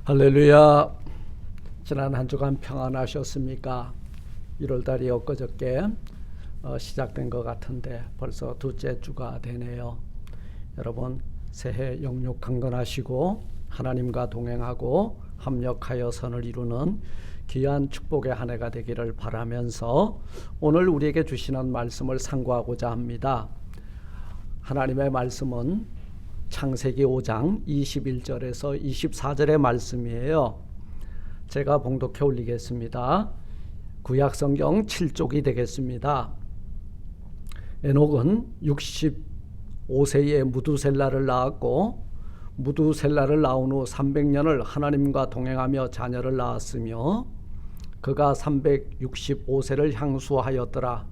할렐루야. 지난 한 주간 평안하셨습니까? 1월달이 엊그저께 시작된 것 같은데 벌써 둘째 주가 되네요. 여러분 새해 영육 강건하시고 하나님과 동행하고 합력하여 선을 이루는 귀한 축복의 한 해가 되기를 바라면서 오늘 우리에게 주시는 말씀을 상고하고자 합니다. 하나님의 말씀은 창세기 5장 21절에서 24절의 말씀이에요. 제가 봉독해 올리겠습니다. 구약성경 7쪽이 되겠습니다. 에녹은 65세에 무두셀라를 낳았고 무두셀라를 낳은 후 300년을 하나님과 동행하며 자녀를 낳았으며 그가 365세를 향수하였더라.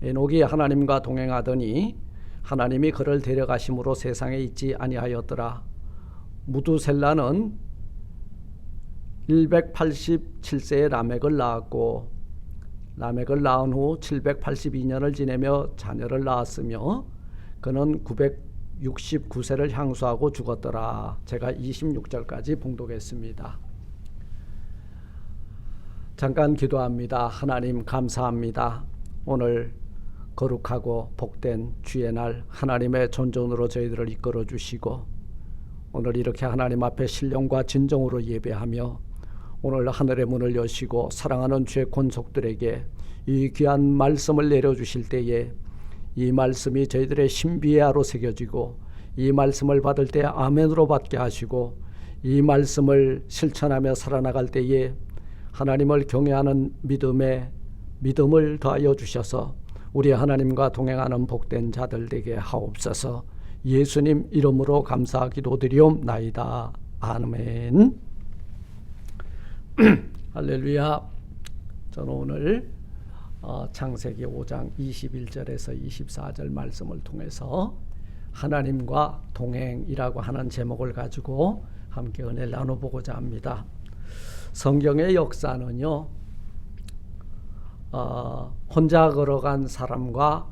에녹이 하나님과 동행하더니 하나님이 그를 데려가심으로 세상에 있지 아니하였더라. 무두셀라는 187세에 라멕을 낳았고 라멕을 낳은 후 782년을 지내며 자녀를 낳았으며 그는 969세를 향수하고 죽었더라. 제가 26절까지 봉독했습니다. 잠깐 기도합니다. 하나님 감사합니다. 오늘 거룩하고 복된 주의 날 하나님의 존존으로 저희들을 이끌어 주시고 오늘 이렇게 하나님 앞에 신령과 진정으로 예배하며 오늘 하늘의 문을 여시고 사랑하는 주의 권속들에게 이 귀한 말씀을 내려주실 때에 이 말씀이 저희들의 신비하로 새겨지고 이 말씀을 받을 때 아멘으로 받게 하시고 이 말씀을 실천하며 살아나갈 때에 하나님을 경외하는 믿음을 더하여 주셔서 우리 하나님과 동행하는 복된 자들 되게 하옵소서. 예수님 이름으로 감사 기도드리옵나이다. 아멘. 할렐루야. 저는 오늘 창세기 5장 21절에서 24절 말씀을 통해서 하나님과 동행이라고 하는 제목을 가지고 함께 은혜를 나눠보고자 합니다. 성경의 역사는요, 혼자 걸어간 사람과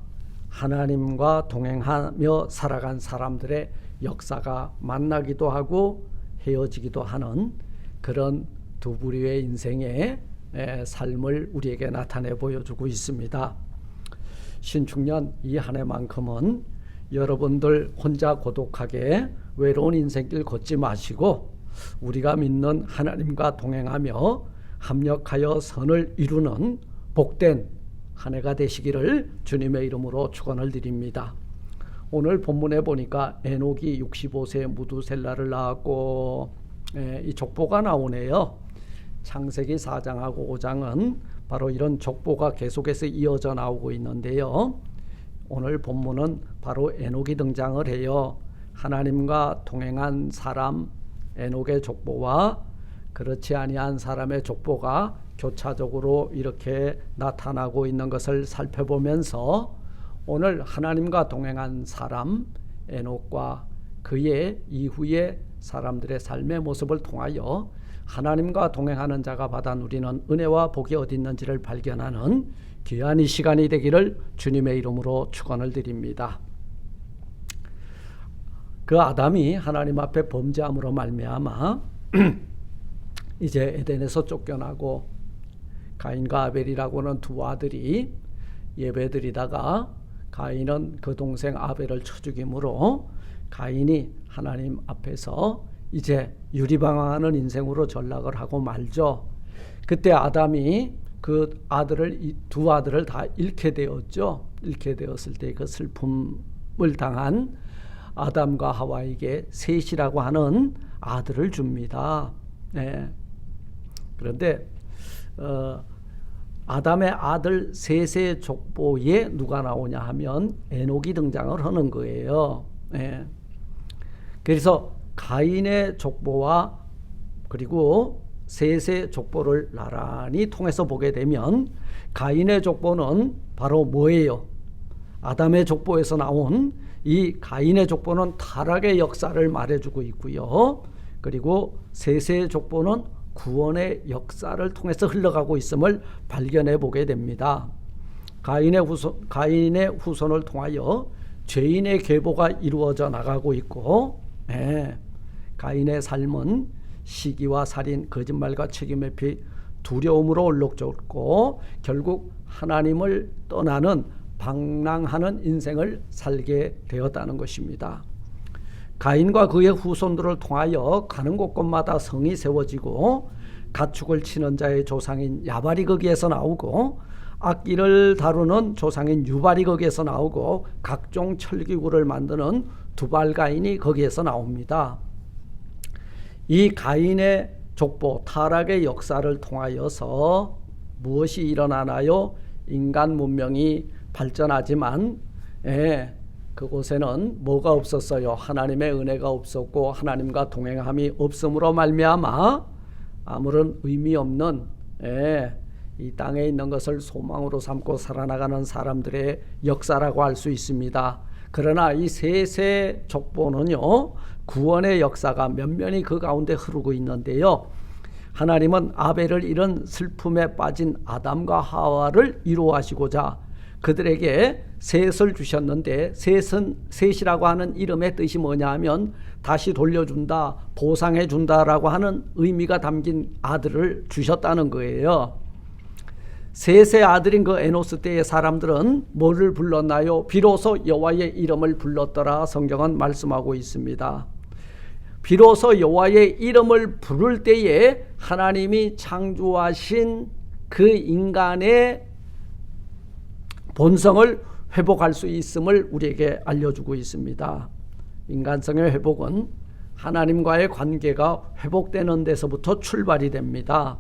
하나님과 동행하며 살아간 사람들의 역사가 만나기도 하고 헤어지기도 하는 그런 두 부류의 인생의 삶을 우리에게 나타내 보여주고 있습니다. 신축년 이 한 해만큼은 여러분들 혼자 고독하게 외로운 인생길 걷지 마시고 우리가 믿는 하나님과 동행하며 합력하여 선을 이루는 복된 한 해가 되시기를 주님의 이름으로 축원을 드립니다. 오늘 본문에 보니까 에녹이 65세에 무두셀라를 낳았고 이 족보가 나오네요. 창세기 4장하고 5장은 바로 이런 족보가 계속해서 이어져 나오고 있는데요. 오늘 본문은 바로 에녹이 등장을 해요. 하나님과 동행한 사람 에녹의 족보와 그렇지 아니한 사람의 족보가 교차적으로 이렇게 나타나고 있는 것을 살펴보면서 오늘 하나님과 동행한 사람 에녹과 그의 이후의 사람들의 삶의 모습을 통하여 하나님과 동행하는 자가 받아 누리는 은혜와 복이 어디 있는지를 발견하는 귀한 이 시간이 되기를 주님의 이름으로 축원을 드립니다. 그 아담이 하나님 앞에 범죄함으로 말미암아 이제 에덴에서 쫓겨나고 가인과 아벨이라고 하는 두 아들이 예배드리다가 가인은 그 동생 아벨을 쳐 죽임으로 가인이 하나님 앞에서 이제 유리방황하는 인생으로 전락을 하고 말죠. 그때 아담이 그 두 아들을 다 잃게 되었죠. 잃게 되었을 때 그 슬픔을 당한 아담과 하와에게 셋이라고 하는 아들을 줍니다. 네. 그런데 아담의 아들 셋의 족보에 누가 나오냐 하면 에녹이 등장을 하는 거예요. 네. 그래서 가인의 족보와 그리고 셋의 족보를 나란히 통해서 보게 되면 가인의 족보는 바로 뭐예요? 아담의 족보에서 나온 이 가인의 족보는 타락의 역사를 말해주고 있고요. 그리고 셋의 족보는 구원의 역사를 통해서 흘러가고 있음을 발견해 보게 됩니다. 가인의 후손을 통하여 죄인의 계보가 이루어져 나가고 있고 가인의 삶은 시기와 살인, 거짓말과 책임의 피, 두려움으로 얼룩졌고 결국 하나님을 떠나는 방랑하는 인생을 살게 되었다는 것입니다. 가인과 그의 후손들을 통하여 가는 곳곳마다 성이 세워지고 가축을 치는 자의 조상인 야발이 거기에서 나오고 악기를 다루는 조상인 유발이 거기에서 나오고 각종 철기구를 만드는 두발가인이 거기에서 나옵니다. 이 가인의 족보 타락의 역사를 통하여서 무엇이 일어나나요? 인간 문명이 발전하지만 그곳에는 뭐가 없었어요? 하나님의 은혜가 없었고 하나님과 동행함이 없음으로 말미암아 아무런 의미 없는 이 땅에 있는 것을 소망으로 삼고 살아나가는 사람들의 역사라고 할 수 있습니다. 그러나 이 셋의 족보는요, 구원의 역사가 면면히 그 가운데 흐르고 있는데요. 하나님은 아벨을 잃은 슬픔에 빠진 아담과 하와를 위로하시고자 그들에게 셋을 주셨는데 셋이라고 하는 이름의 뜻이 뭐냐 하면 다시 돌려준다, 보상해준다라고 하는 의미가 담긴 아들을 주셨다는 거예요. 셋의 아들인 그 에노스 때의 사람들은 뭐를 불렀나요? 비로소 여호와의 이름을 불렀더라 성경은 말씀하고 있습니다. 비로소 여호와의 이름을 부를 때에 하나님이 창조하신 그 인간의 본성을 회복할 수 있음을 우리에게 알려주고 있습니다. 인간성의 회복은 하나님과의 관계가 회복되는 데서부터 출발이 됩니다.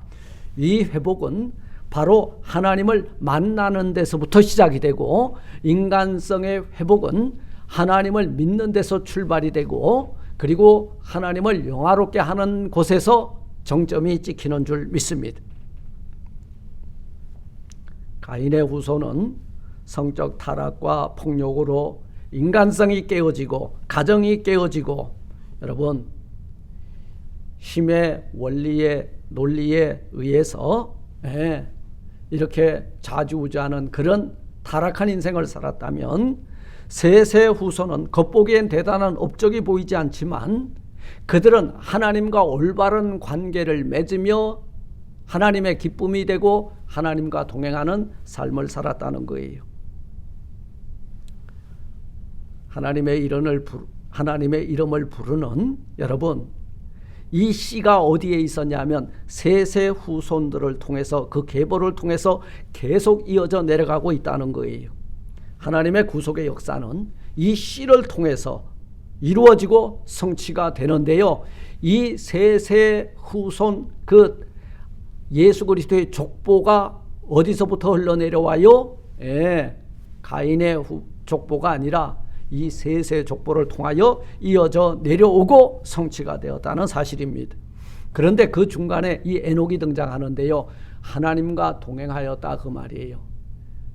이 회복은 바로 하나님을 만나는 데서부터 시작이 되고 인간성의 회복은 하나님을 믿는 데서 출발이 되고 그리고 하나님을 영화롭게 하는 곳에서 정점이 찍히는 줄 믿습니다. 가인의 후손은 성적 타락과 폭력으로 인간성이 깨어지고 가정이 깨어지고 여러분 힘의 원리의 논리에 의해서 이렇게 좌지우지하는 그런 타락한 인생을 살았다면 셋의 후손은 겉보기엔 대단한 업적이 보이지 않지만 그들은 하나님과 올바른 관계를 맺으며 하나님의 기쁨이 되고 하나님과 동행하는 삶을 살았다는 거예요. 하나님의 이름을 부르는 여러분, 이 씨가 어디에 있었냐면 셋의 후손들을 통해서 그 계보를 통해서 계속 이어져 내려가고 있다는 거예요. 하나님의 구속의 역사는 이 씨를 통해서 이루어지고 성취가 되는데요. 이 셋의 후손 그 예수 그리스도의 족보가 어디서부터 흘러내려와요? 가인의 족보가 아니라 이 셋의 족보를 통하여 이어져 내려오고 성취가 되었다는 사실입니다. 그런데 그 중간에 이 에녹이 등장하는데요. 하나님과 동행하였다 그 말이에요.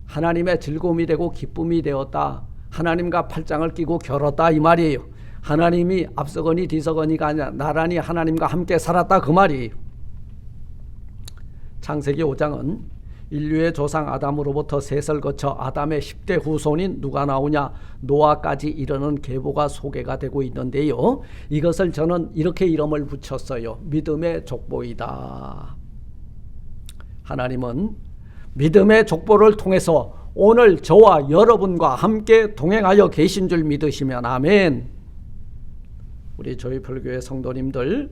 하나님의 즐거움이 되고 기쁨이 되었다. 하나님과 팔짱을 끼고 겨뤘다 이 말이에요. 하나님이 앞서거니 뒤서거니가 아니라 나란히 하나님과 함께 살았다 그 말이에요. 창세기 5장은 인류의 조상 아담으로부터 셋을 거쳐 아담의 10대 후손인 누가 나오냐 노아까지 이르는 계보가 소개가 되고 있는데요. 이것을 저는 이렇게 이름을 붙였어요. 믿음의 족보이다. 하나님은 믿음의 족보를 통해서 오늘 저와 여러분과 함께 동행하여 계신 줄 믿으시면 아멘. 우리 조이풀교회 성도님들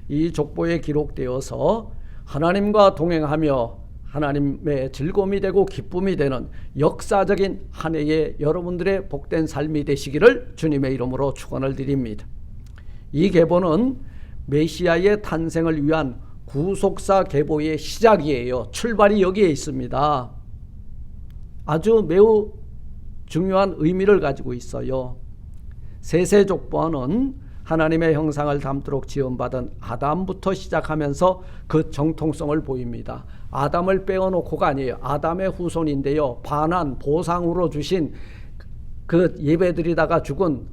이 족보에 기록되어서 하나님과 동행하며 하나님의 즐거움이 되고 기쁨이 되는 역사적인 한 해의 여러분들의 복된 삶이 되시기를 주님의 이름으로 축원을 드립니다. 이 계보는 메시아의 탄생을 위한 구속사 계보의 시작이에요. 출발이 여기에 있습니다. 아주 매우 중요한 의미를 가지고 있어요. 셋의 족보는 하나님의 형상을 담도록 지음받은 아담부터 시작하면서 그 정통성을 보입니다. 아담을 빼어놓고가 아니에요. 아담의 후손인데요. 반환, 보상으로 주신 그 예배드리다가 죽은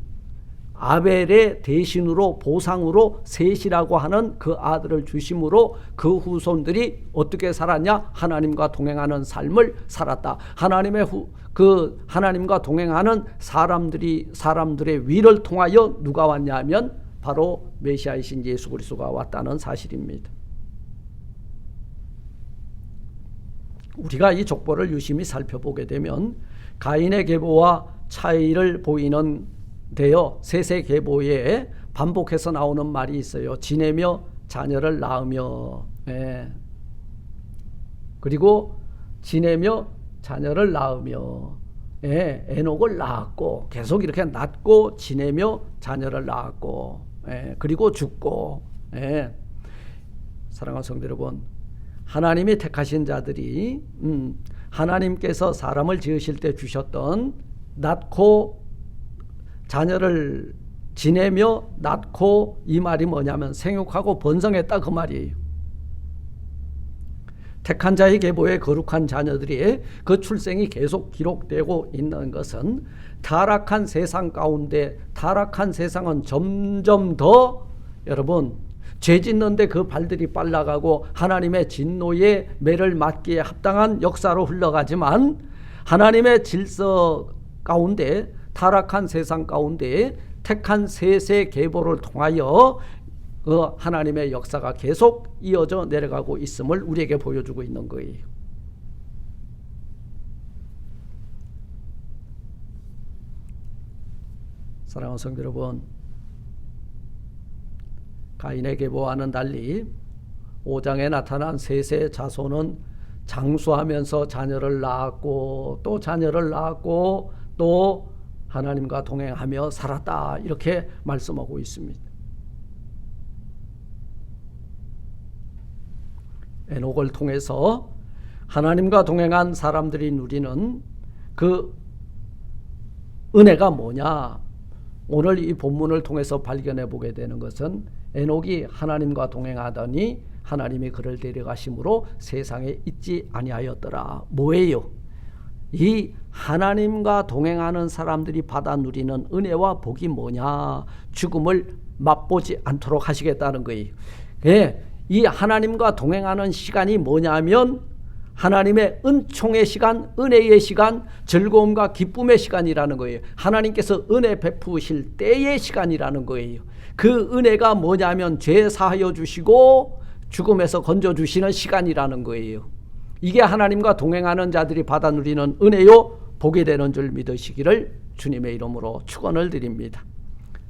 아벨의 대신으로 보상으로 셋이라고 하는 그 아들을 주심으로 그 후손들이 어떻게 살았냐? 하나님과 동행하는 삶을 살았다. 하나님과 동행하는 사람들의 위를 통하여 누가 왔냐면 바로 메시아이신 예수 그리스도가 왔다는 사실입니다. 우리가 이 족보를 유심히 살펴보게 되면 가인의 계보와 차이를 보이는 데요, 셋의 계보에 반복해서 나오는 말이 있어요. 지내며 자녀를 낳으며. 그리고 지내며 자녀를 낳으며. 에녹을 낳았고, 계속 이렇게 낳고 지내며 자녀를 낳았고, 그리고 죽고. 사랑하는 성도 여러분, 하나님이 택하신 자들이 하나님께서 사람을 지으실 때 주셨던 낳고 자녀를 지내며 낳고, 이 말이 뭐냐면 생육하고 번성했다, 그 말이에요. 택한 자의 계보에 거룩한 자녀들이 그 출생이 계속 기록되고 있는 것은 타락한 세상 가운데, 타락한 세상은 점점 더 여러분 죄 짓는데 그 발들이 빨라가고 하나님의 진노의 매를 맞기에 합당한 역사로 흘러가지만, 하나님의 질서 가운데, 타락한 세상 가운데 택한 셋의 계보를 통하여 하나님의 역사가 계속 이어져 내려가고 있음을 우리에게 보여주고 있는 거예요. 사랑하는 성도 여러분, 가인의 계보와는 달리 5장에 나타난 셋의 자손은 장수하면서 자녀를 낳았고 또 자녀를 낳았고 또 하나님과 동행하며 살았다, 이렇게 말씀하고 있습니다. 에녹을 통해서 하나님과 동행한 사람들이 누리는 그 은혜가 뭐냐? 오늘 이 본문을 통해서 발견해 보게 되는 것은 에녹이 하나님과 동행하더니 하나님이 그를 데려가심으로 세상에 있지 아니하였더라. 뭐예요? 이 하나님과 동행하는 사람들이 받아 누리는 은혜와 복이 뭐냐? 죽음을 맛보지 않도록 하시겠다는 거예요. 이 하나님과 동행하는 시간이 뭐냐면 하나님의 은총의 시간, 은혜의 시간, 즐거움과 기쁨의 시간이라는 거예요. 하나님께서 은혜 베푸실 때의 시간이라는 거예요. 그 은혜가 뭐냐면 죄 사하여 주시고 죽음에서 건져주시는 시간이라는 거예요. 이게 하나님과 동행하는 자들이 받아 누리는 은혜요 복이 되는 줄 믿으시기를 주님의 이름으로 축원을 드립니다.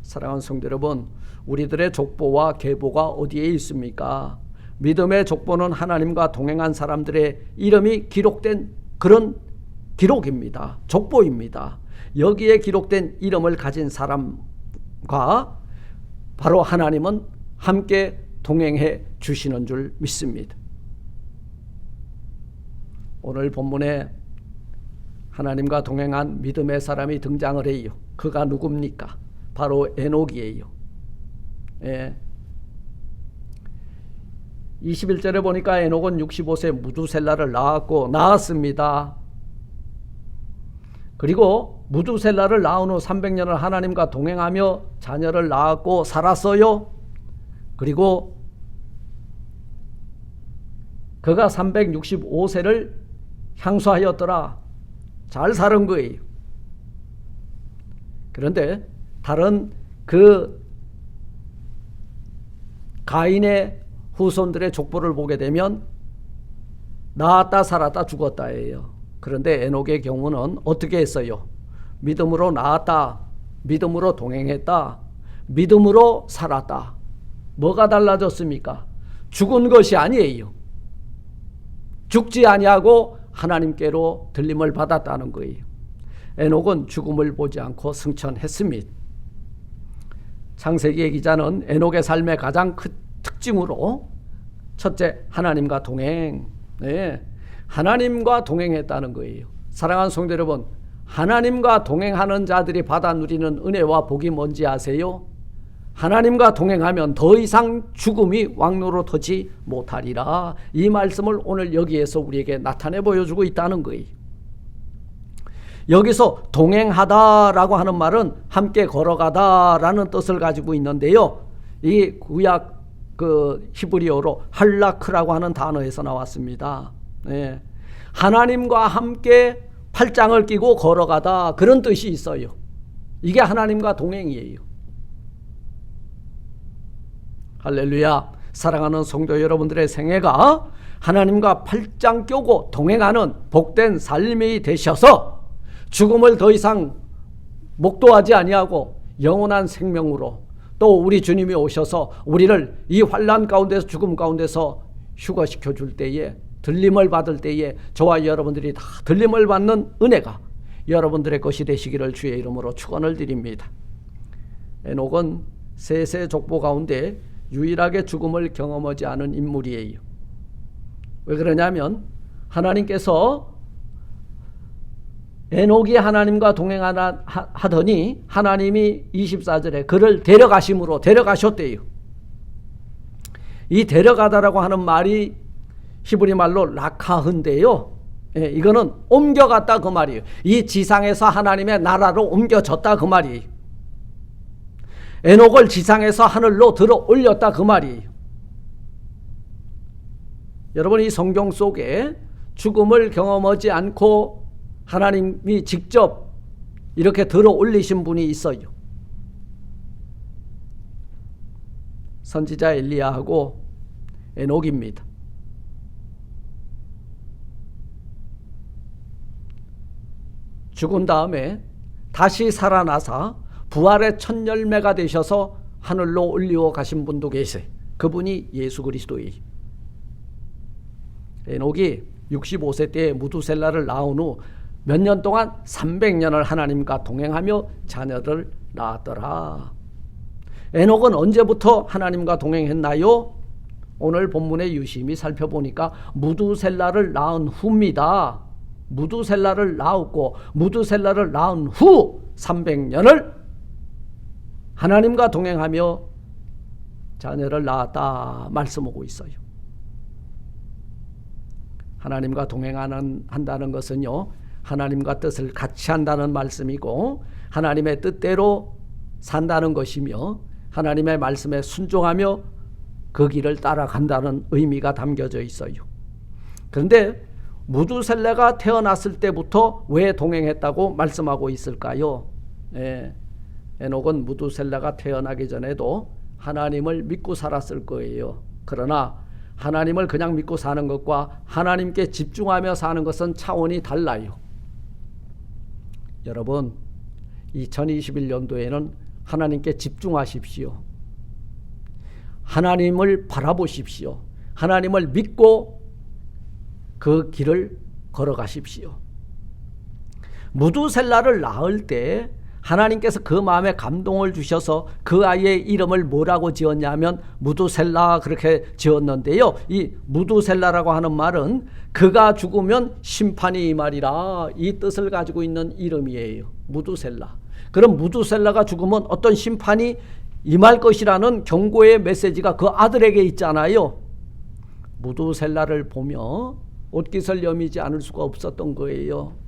사랑하는 성도 여러분, 우리들의 족보와 계보가 어디에 있습니까? 믿음의 족보는 하나님과 동행한 사람들의 이름이 기록된 그런 기록입니다. 족보입니다. 여기에 기록된 이름을 가진 사람과 바로 하나님은 함께 동행해 주시는 줄 믿습니다. 오늘 본문에 하나님과 동행한 믿음의 사람이 등장을 해요. 그가 누굽니까? 바로 에녹이에요. 21절에 보니까 에녹은 65세 무두셀라를 낳았습니다. 그리고 무두셀라를 낳은 후 300년을 하나님과 동행하며 자녀를 낳았고 살았어요. 그리고 그가 365세를 향수하였더라. 잘 사는 거예요. 그런데 다른 그 가인의 후손들의 족보를 보게 되면 낳았다 살았다 죽었다예요. 그런데 에녹의 경우는 어떻게 했어요? 믿음으로 낳았다, 믿음으로 동행했다, 믿음으로 살았다. 뭐가 달라졌습니까? 죽은 것이 아니에요. 죽지 아니하고 하나님께로 들림을 받았다는 거예요. 에녹은 죽음을 보지 않고 승천했습니다. 창세기의 기자는 에녹의 삶의 가장 큰 특징으로 첫째, 하나님과 동행. 하나님과 동행했다는 거예요. 사랑하는 성도 여러분, 하나님과 동행하는 자들이 받아 누리는 은혜와 복이 뭔지 아세요? 하나님과 동행하면 더 이상 죽음이 왕노릇하지 못하리라. 이 말씀을 오늘 여기에서 우리에게 나타내 보여주고 있다는 거예요. 여기서 동행하다라고 하는 말은 함께 걸어가다라는 뜻을 가지고 있는데요. 이 구약 그 히브리어로 할라크라고 하는 단어에서 나왔습니다. 하나님과 함께 팔짱을 끼고 걸어가다, 그런 뜻이 있어요. 이게 하나님과 동행이에요. 할렐루야. 사랑하는 성도 여러분들의 생애가 하나님과 팔짱 껴고 동행하는 복된 삶이 되셔서 죽음을 더 이상 목도하지 아니하고 영원한 생명으로 또 우리 주님이 오셔서 우리를 이 환난 가운데서 죽음 가운데서 휴거시켜 줄 때에 들림을 받을 때에 저와 여러분들이 다 들림을 받는 은혜가 여러분들의 것이 되시기를 주의 이름으로 축원을 드립니다. 에녹은 셋의 족보 가운데 유일하게 죽음을 경험하지 않은 인물이에요. 왜 그러냐면 하나님께서 에녹이 하나님과 동행하더니 하나님이 24절에 그를 데려가셨대요. 이 데려가다라고 하는 말이 히브리 말로 라카흐인데요. 이거는 옮겨갔다 그 말이에요. 이 지상에서 하나님의 나라로 옮겨졌다 그 말이에요. 에녹을 지상에서 하늘로 들어 올렸다 그 말이에요. 여러분, 이 성경 속에 죽음을 경험하지 않고 하나님이 직접 이렇게 들어 올리신 분이 있어요. 선지자 엘리야하고 에녹입니다. 죽은 다음에 다시 살아나사 부활의 첫 열매가 되셔서 하늘로 올리워 가신 분도 계세요. 그분이 예수 그리스도예요. 에녹이 65세 때에 무두셀라를 낳은 후 몇 년 동안 300년을 하나님과 동행하며 자녀를 낳았더라. 에녹은 언제부터 하나님과 동행했나요? 오늘 본문의 유심히 살펴보니까 무두셀라를 낳은 후입니다. 무두셀라를 낳았고 무두셀라를 낳은 후 300년을 하나님과 동행하며 자녀를 낳았다 말씀하고 있어요. 하나님과 동행한다는 것은요, 하나님과 뜻을 같이 한다는 말씀이고 하나님의 뜻대로 산다는 것이며 하나님의 말씀에 순종하며 그 길을 따라간다는 의미가 담겨져 있어요. 그런데 무두셀라가 태어났을 때부터 왜 동행했다고 말씀하고 있을까요? 에녹은 무두셀라가 태어나기 전에도 하나님을 믿고 살았을 거예요. 그러나 하나님을 그냥 믿고 사는 것과 하나님께 집중하며 사는 것은 차원이 달라요. 여러분, 2021년도에는 하나님께 집중하십시오. 하나님을 바라보십시오. 하나님을 믿고 그 길을 걸어가십시오. 무두셀라를 낳을 때 하나님께서 그 마음에 감동을 주셔서 그 아이의 이름을 뭐라고 지었냐면 무두셀라 그렇게 지었는데요. 이 무두셀라라고 하는 말은 그가 죽으면 심판이 임하리라, 이 뜻을 가지고 있는 이름이에요. 무두셀라. 그럼 무두셀라가 죽으면 어떤 심판이 임할 것이라는 경고의 메시지가 그 아들에게 있잖아요. 무두셀라를 보며 옷깃을 여미지 않을 수가 없었던 거예요.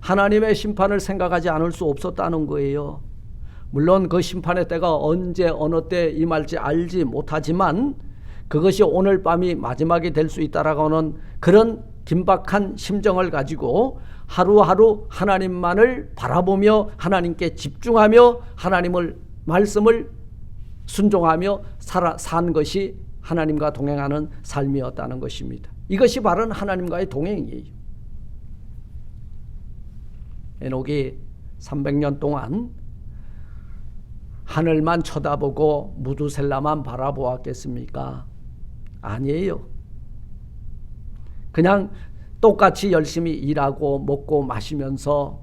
하나님의 심판을 생각하지 않을 수 없었다는 거예요. 물론 그 심판의 때가 언제 어느 때 임할지 알지 못하지만 그것이 오늘 밤이 마지막이 될 수 있다라고 하는 그런 긴박한 심정을 가지고 하루하루 하나님만을 바라보며 하나님께 집중하며 하나님을 말씀을 순종하며 산 것이 하나님과 동행하는 삶이었다는 것입니다. 이것이 바로 하나님과의 동행이에요. 에녹이 300년 동안 하늘만 쳐다보고 무두셀라만 바라보았겠습니까? 아니에요. 그냥 똑같이 열심히 일하고 먹고 마시면서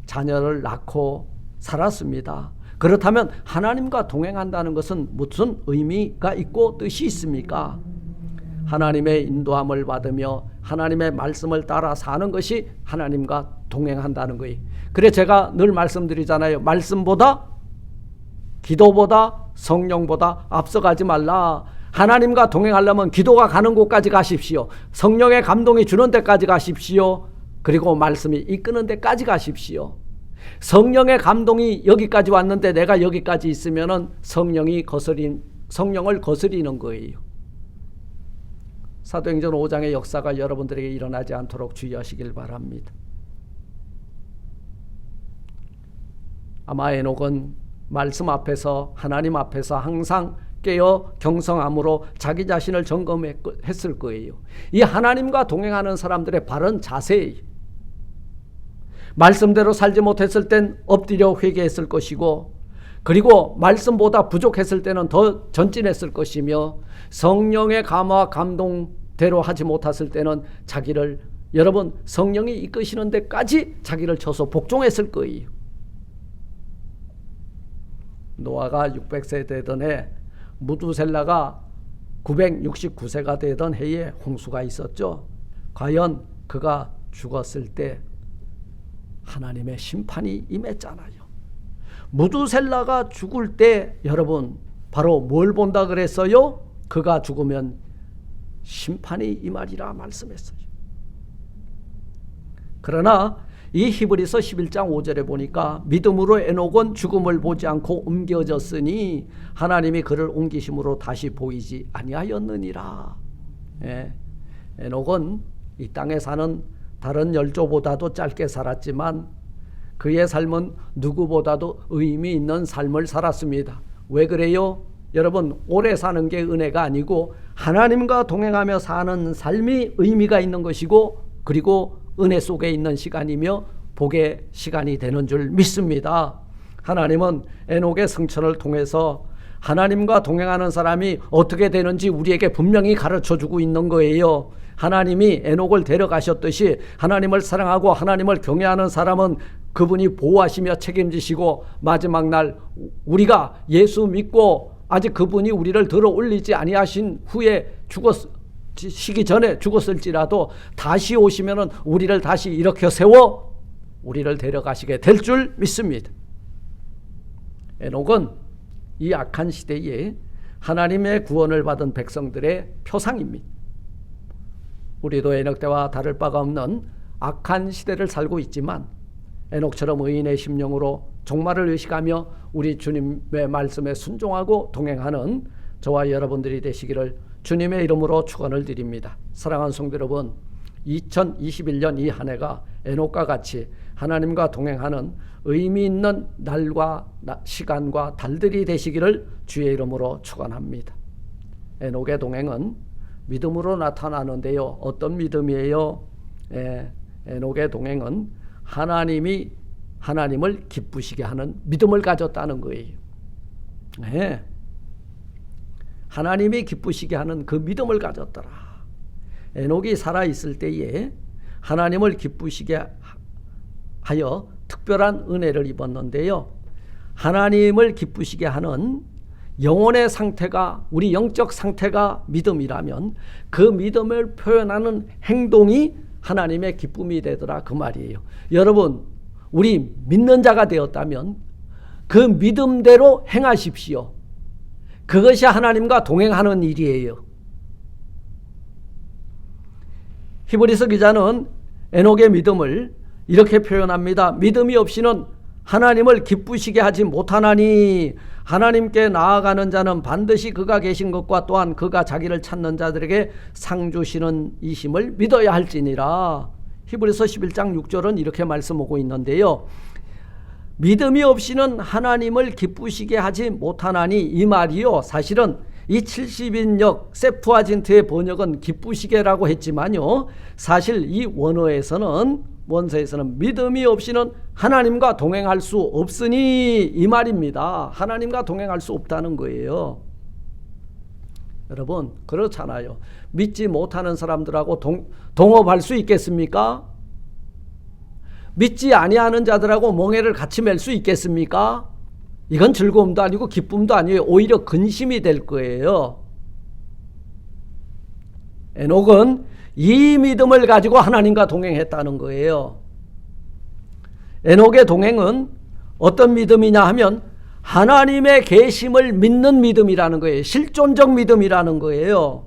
자녀를 낳고 살았습니다. 그렇다면 하나님과 동행한다는 것은 무슨 의미가 있고 뜻이 있습니까? 하나님의 인도함을 받으며 하나님의 말씀을 따라 사는 것이 하나님과 동행한다는 거예요. 그래 제가 늘 말씀드리잖아요. 말씀보다 기도보다 성령보다 앞서가지 말라. 하나님과 동행하려면 기도가 가는 곳까지 가십시오. 성령의 감동이 주는 데까지 가십시오. 그리고 말씀이 이끄는 데까지 가십시오. 성령의 감동이 여기까지 왔는데 내가 여기까지 있으면은 성령을 거스리는 거예요. 사도행전 5장의 역사가 여러분들에게 일어나지 않도록 주의하시길 바랍니다. 아마 에녹은 말씀 앞에서 하나님 앞에서 항상 깨어 경성함으로 자기 자신을 점검했을 거예요. 이 하나님과 동행하는 사람들의 바른 자세예요. 말씀대로 살지 못했을 땐 엎드려 회개했을 것이고, 그리고 말씀보다 부족했을 때는 더 전진했을 것이며, 성령의 감화와 감동대로 하지 못했을 때는 자기를, 여러분, 성령이 이끄시는 데까지 자기를 쳐서 복종했을 거예요. 노아가 600세 되던 해, 무두셀라가 969세가 되던 해에 홍수가 있었죠. 과연 그가 죽었을 때 하나님의 심판이 임했잖아요. 무두셀라가 죽을 때 여러분 바로 뭘 본다 그랬어요? 그가 죽으면 심판이 임하리라 말씀했어요. 그러나 이 히브리서 11장 5절에 보니까 믿음으로 에녹은 죽음을 보지 않고 옮겨졌으니 하나님이 그를 옮기심으로 다시 보이지 아니하였느니라. 에녹은 이 땅에 사는 다른 열조보다도 짧게 살았지만 그의 삶은 누구보다도 의미 있는 삶을 살았습니다. 왜 그래요? 여러분, 오래 사는 게 은혜가 아니고 하나님과 동행하며 사는 삶이 의미가 있는 것이고, 그리고 은혜 속에 있는 시간이며 복의 시간이 되는 줄 믿습니다. 하나님은 에녹의 승천을 통해서 하나님과 동행하는 사람이 어떻게 되는지 우리에게 분명히 가르쳐주고 있는 거예요. 하나님이 에녹을 데려가셨듯이 하나님을 사랑하고 하나님을 경외하는 사람은 그분이 보호하시며 책임지시고, 마지막 날 우리가 예수 믿고 아직 그분이 우리를 들어 올리지 아니하신 후에 시기 전에 죽었을지라도 다시 오시면은 우리를 다시 일으켜 세워 우리를 데려가시게 될 줄 믿습니다. 에녹은 이 악한 시대에 하나님의 구원을 받은 백성들의 표상입니다. 우리도 에녹 때와 다를 바가 없는 악한 시대를 살고 있지만 에녹처럼 의인의 심령으로 종말을 의식하며 우리 주님의 말씀에 순종하고 동행하는 저와 여러분들이 되시기를 주님의 이름으로 축원을 드립니다. 사랑하는 성도 여러분, 2021년 이 한 해가 에녹과 같이 하나님과 동행하는 의미 있는 날과 시간과 달들이 되시기를 주의 이름으로 축원합니다. 에녹의 동행은 믿음으로 나타나는데요. 어떤 믿음이에요? 에녹의 동행은 하나님을 기쁘시게 하는 믿음을 가졌다는 거예요. 하나님이 기쁘시게 하는 그 믿음을 가졌더라. 에녹이 살아있을 때에 하나님을 기쁘시게 하여 특별한 은혜를 입었는데요. 하나님을 기쁘시게 하는 영혼의 상태가, 우리 영적 상태가 믿음이라면 그 믿음을 표현하는 행동이 하나님의 기쁨이 되더라, 그 말이에요. 여러분, 우리 믿는 자가 되었다면 그 믿음대로 행하십시오. 그것이 하나님과 동행하는 일이에요. 히브리서 기자는 에녹의 믿음을 이렇게 표현합니다. 믿음이 없이는 하나님을 기쁘시게 하지 못하나니 하나님께 나아가는 자는 반드시 그가 계신 것과 또한 그가 자기를 찾는 자들에게 상 주시는 이심을 믿어야 할지니라. 히브리서 11장 6절은 이렇게 말씀하고 있는데요. 믿음이 없이는 하나님을 기쁘시게 하지 못하나니, 이 말이요, 사실은 이 70인역 세프아진트의 번역은 기쁘시게라고 했지만요, 사실 이 원서에서는 믿음이 없이는 하나님과 동행할 수 없으니, 이 말입니다. 하나님과 동행할 수 없다는 거예요. 여러분, 그렇잖아요. 믿지 못하는 사람들하고 동업할 수 있겠습니까? 믿지 아니하는 자들하고 멍에를 같이 맬 수 있겠습니까? 이건 즐거움도 아니고 기쁨도 아니에요. 오히려 근심이 될 거예요. 에녹은 이 믿음을 가지고 하나님과 동행했다는 거예요. 에녹의 동행은 어떤 믿음이냐 하면 하나님의 계심을 믿는 믿음이라는 거예요. 실존적 믿음이라는 거예요.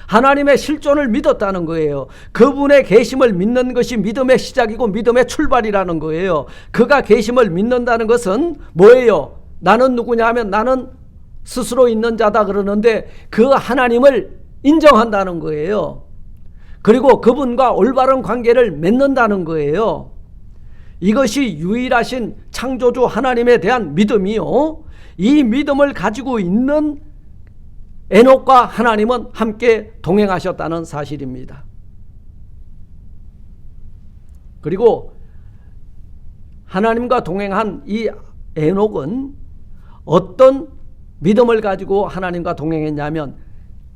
하나님의 실존을 믿었다는 거예요. 그분의 계심을 믿는 것이 믿음의 시작이고 믿음의 출발이라는 거예요. 그가 계심을 믿는다는 것은 뭐예요? 나는 누구냐 하면 나는 스스로 있는 자다 그러는데 그 하나님을 인정한다는 거예요. 그리고 그분과 올바른 관계를 맺는다는 거예요. 이것이 유일하신 창조주 하나님에 대한 믿음이요. 이 믿음을 가지고 있는 에녹과 하나님은 함께 동행하셨다는 사실입니다. 그리고 하나님과 동행한 이 에녹은 어떤 믿음을 가지고 하나님과 동행했냐면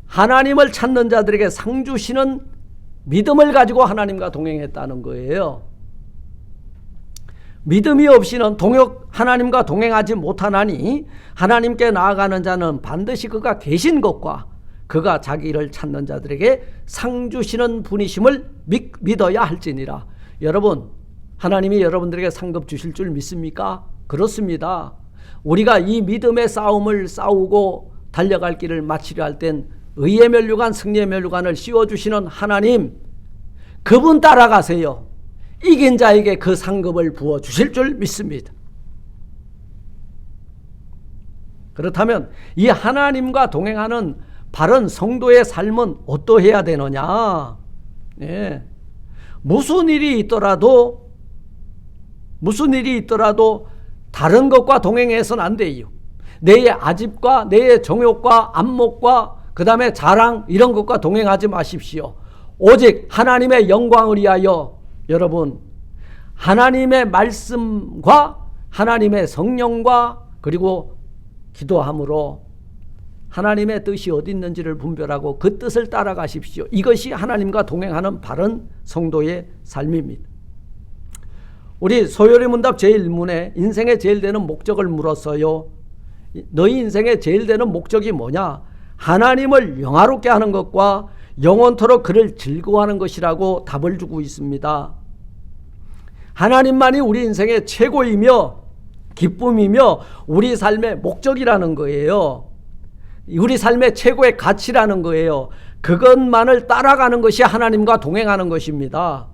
하나님을 찾는 자들에게 상 주시는 믿음을 가지고 하나님과 동행했다는 거예요. 믿음이 없이는 하나님과 동행하지 못하나니 하나님께 나아가는 자는 반드시 그가 계신 것과 그가 자기를 찾는 자들에게 상 주시는 분이심을 믿어야 할지니라. 여러분, 하나님이 여러분들에게 상급 주실 줄 믿습니까? 그렇습니다. 우리가 이 믿음의 싸움을 싸우고 달려갈 길을 마치려 할 땐 의의 면류관, 승리의 면류관을 씌워주시는 하나님, 그분 따라가세요. 이긴 자에게 그 상급을 부어주실 줄 믿습니다. 그렇다면 이 하나님과 동행하는 바른 성도의 삶은 어떠해야 되느냐? 네. 무슨 일이 있더라도 다른 것과 동행해서는 안 돼요. 내의 아집과 내의 정욕과 안목과 그 다음에 자랑 이런 것과 동행하지 마십시오. 오직 하나님의 영광을 위하여 여러분 하나님의 말씀과 하나님의 성령과 그리고 기도함으로 하나님의 뜻이 어디 있는지를 분별하고 그 뜻을 따라가십시오. 이것이 하나님과 동행하는 바른 성도의 삶입니다. 우리 소요리 문답 제1문에 인생의 제일 되는 목적을 물었어요. 너희 인생의 제일 되는 목적이 뭐냐? 하나님을 영화롭게 하는 것과 영원토록 그를 즐거워하는 것이라고 답을 주고 있습니다. 하나님만이 우리 인생의 최고이며 기쁨이며 우리 삶의 목적이라는 거예요. 우리 삶의 최고의 가치라는 거예요. 그것만을 따라가는 것이 하나님과 동행하는 것입니다.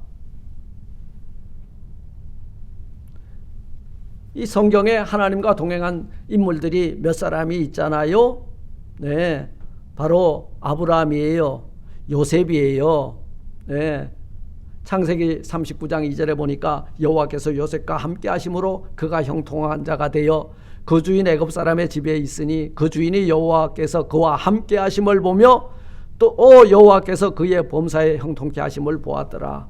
이 성경에 하나님과 동행한 인물들이 몇 사람이 있잖아요. 네, 바로 아브라함이에요. 요셉이에요. 네, 창세기 39장 2절에 보니까 여호와께서 요셉과 함께 하심으로 그가 형통한 자가 되어 그 주인 애굽 사람의 집에 있으니 그 주인이 여호와께서 그와 함께 하심을 보며 또 여호와께서 그의 범사에 형통케 하심을 보았더라.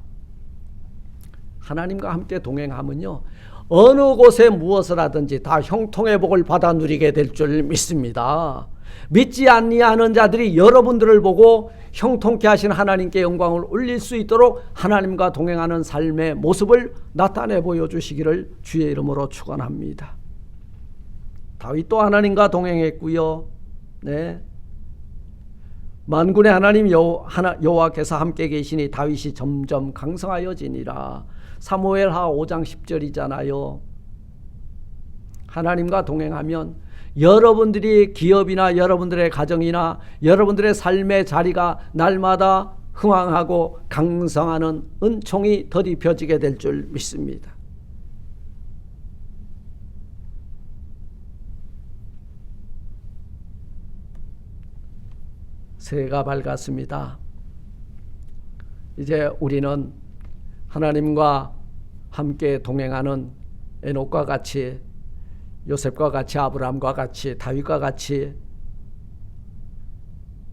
하나님과 함께 동행하면요, 어느 곳에 무엇을 하든지 다 형통의 복을 받아 누리게 될 줄 믿습니다. 믿지 아니하는 자들이 여러분들을 보고 형통케 하신 하나님께 영광을 올릴 수 있도록 하나님과 동행하는 삶의 모습을 나타내 보여주시기를 주의 이름으로 축원합니다. 다윗도 하나님과 동행했고요. 네. 만군의 하나님 여호와께서 함께 계시니 다윗이 점점 강성하여지니라. 사무엘하 5장 10절이잖아요. 하나님과 동행하면 여러분들이 기업이나 여러분들의 가정이나 여러분들의 삶의 자리가 날마다 흥황하고 강성하는 은총이 더딥혀지게 될 줄 믿습니다. 새해가 밝았습니다. 이제 우리는 하나님과 함께 동행하는 에녹과 같이, 요셉과 같이, 아브라함과 같이, 다윗과 같이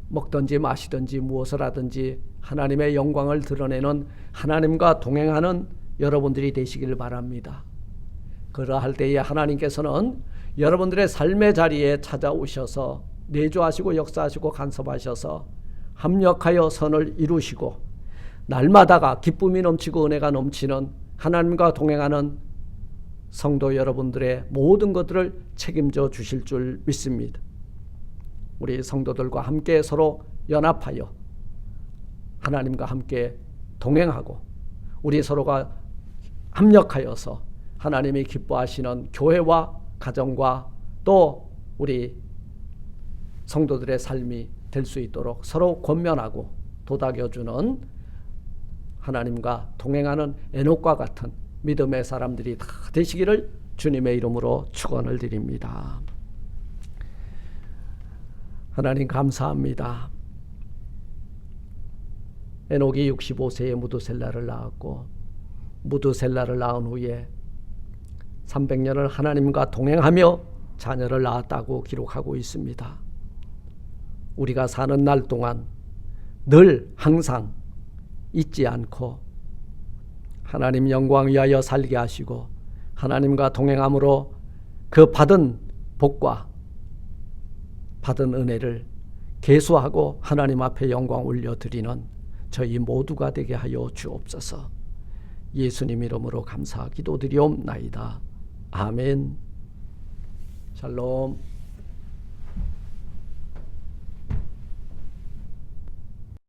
먹든지 마시든지 무엇을 하든지 하나님의 영광을 드러내는 하나님과 동행하는 여러분들이 되시길 바랍니다. 그러할 때에 하나님께서는 여러분들의 삶의 자리에 찾아오셔서 내주하시고 역사하시고 간섭하셔서 합력하여 선을 이루시고 날마다가 기쁨이 넘치고 은혜가 넘치는 하나님과 동행하는 성도 여러분들의 모든 것들을 책임져 주실 줄 믿습니다. 우리 성도들과 함께 서로 연합하여 하나님과 함께 동행하고 우리 서로가 합력하여서 하나님이 기뻐하시는 교회와 가정과 또 우리 성도들의 삶이 될 수 있도록 서로 권면하고 도닥여주는 하나님과 동행하는 에녹과 같은 믿음의 사람들이 다 되시기를 주님의 이름으로 축원을 드립니다. 하나님 감사합니다. 에녹이 65세에 무두셀라를 낳았고 무두셀라를 낳은 후에 300년을 하나님과 동행하며 자녀를 낳았다고 기록하고 있습니다. 우리가 사는 날 동안 늘 항상 잊지 않고 하나님 영광 위하여 살게 하시고 하나님과 동행함으로 그 받은 복과 받은 은혜를 계수하고 하나님 앞에 영광 올려드리는 저희 모두가 되게 하여 주옵소서. 예수님 이름으로 감사 기도드리옵나이다. 아멘. 샬롬.